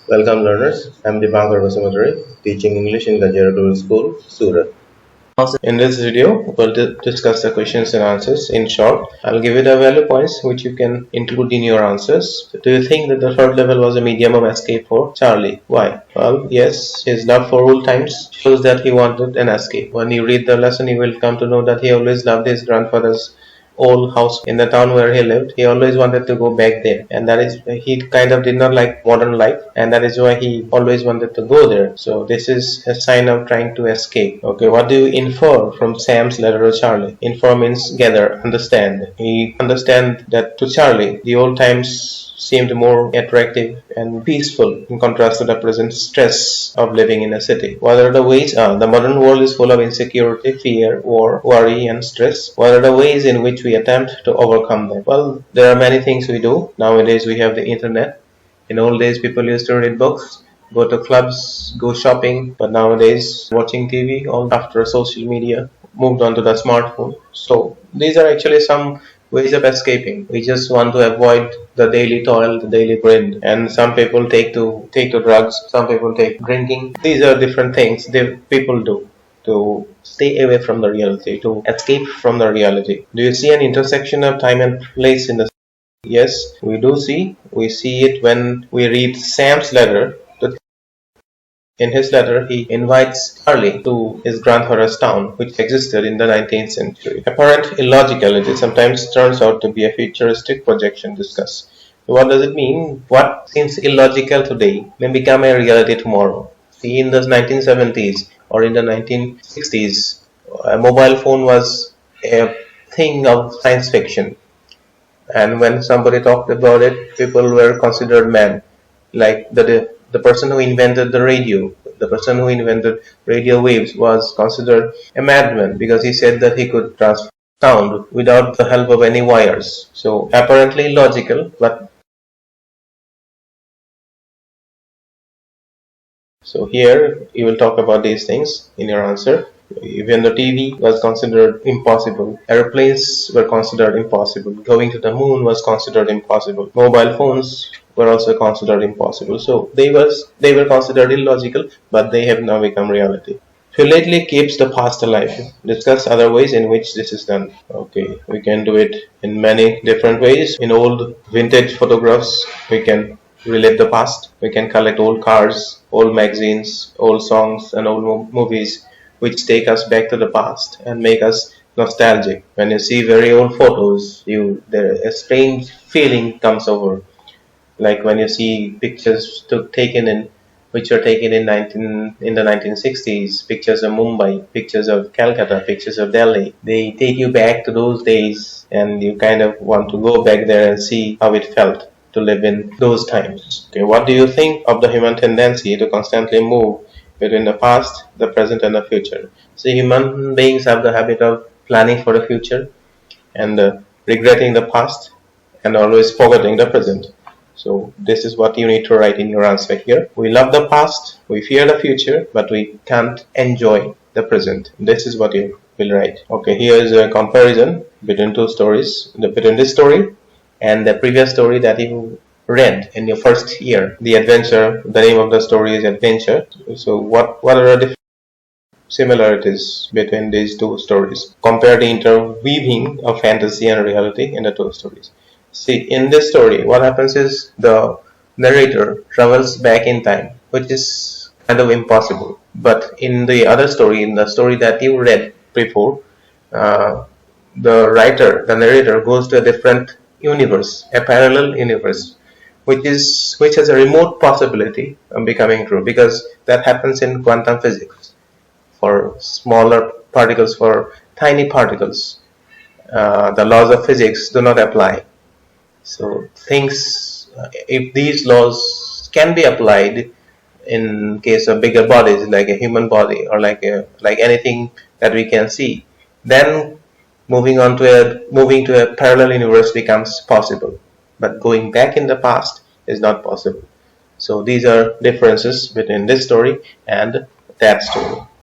Welcome learners, I am Dipankar Vasamadari, teaching English in Gajera Rural School, Surat. In this video, we'll discuss the questions and answers. In short, I'll give you the value points which you can include in your answers. Do you think that the third level was a medium of escape for Charlie? Why? Well, yes, his love for old times shows that he wanted an escape. When you read the lesson, you will come to know that he always loved his grandfather's old house in the town where he lived. He always wanted to go back there, and that is he kind of did not like modern life, and that is why he always wanted to go there. So this is a sign of trying to escape. Okay, what do you infer from Sam's letter to Charlie? Infer means gather, understand. He understand that to Charlie the old times seemed more attractive and peaceful in contrast to the present stress of living in a city. What are the ways? The modern world is full of insecurity, fear, war, worry, and stress. What are the ways in which we attempt to overcome them? Well, there are many things we do. Nowadays, we have the internet. In old days, people used to read books, go to clubs, go shopping, but nowadays, watching TV, all after social media, moved on to the smartphone. So, these are actually some ways of escaping. We just want to avoid the daily toil, the daily grind. And some people take to drugs, some people take drinking. These are different things people do to stay away from the reality, to escape from the reality. Do you see an intersection of time and place in the? Yes, we do see. We see it when we read Sam's letter. In his letter, he invites Charlie to his grandfather's town, which existed in the 19th century. Apparent illogicality sometimes turns out to be a futuristic projection discussed. So what does it mean? What seems illogical today may become a reality tomorrow. See, in the 1970s or in the 1960s, a mobile phone was a thing of science fiction. And when somebody talked about it, people were considered mad. Like the person who invented the radio, the person who invented radio waves was considered a madman because he said that he could transfer sound without the help of any wires. So apparently logical, but so here you will talk about these things in your answer. Even the TV was considered impossible. Airplanes were considered impossible. Going to the moon was considered impossible. Mobile phones were also considered impossible. So they were considered illogical, but they have now become reality. Philately keeps the past alive. Discuss other ways in which this is done. Okay, we can do it in many different ways. In old vintage photographs, we can relate the past. We can collect old cars, old magazines, old songs, and old movies which take us back to the past and make us nostalgic. When you see very old photos, a strange feeling comes over. Like when you see pictures which were taken in the 1960s, pictures of Mumbai, pictures of Calcutta, pictures of Delhi. They take you back to those days, and you kind of want to go back there and see how it felt to live in those times. Okay, what do you think of the human tendency to constantly move between the past, the present, and the future? So human beings have the habit of planning for the future and regretting the past and always forgetting the present. So this is what you need to write in your answer here. We love the past, we fear the future, but we can't enjoy the present. This is what you will write. Okay, here is a comparison between two stories, between this story and the previous story that you read in your first year. The adventure, the name of the story is Adventure. So what are the similarities between these two stories? Compare the interweaving of fantasy and reality in the two stories. See, in this story, what happens is the narrator travels back in time, which is kind of impossible. But in the other story, in the story that you read before, the narrator goes to a different universe, a parallel universe, which has a remote possibility of becoming true, because that happens in quantum physics. For smaller particles, for tiny particles, the laws of physics do not apply. So if these laws can be applied in case of bigger bodies like a human body or like anything that we can see, then moving to a parallel universe becomes possible. But going back in the past is not possible. So these are differences between this story and that story.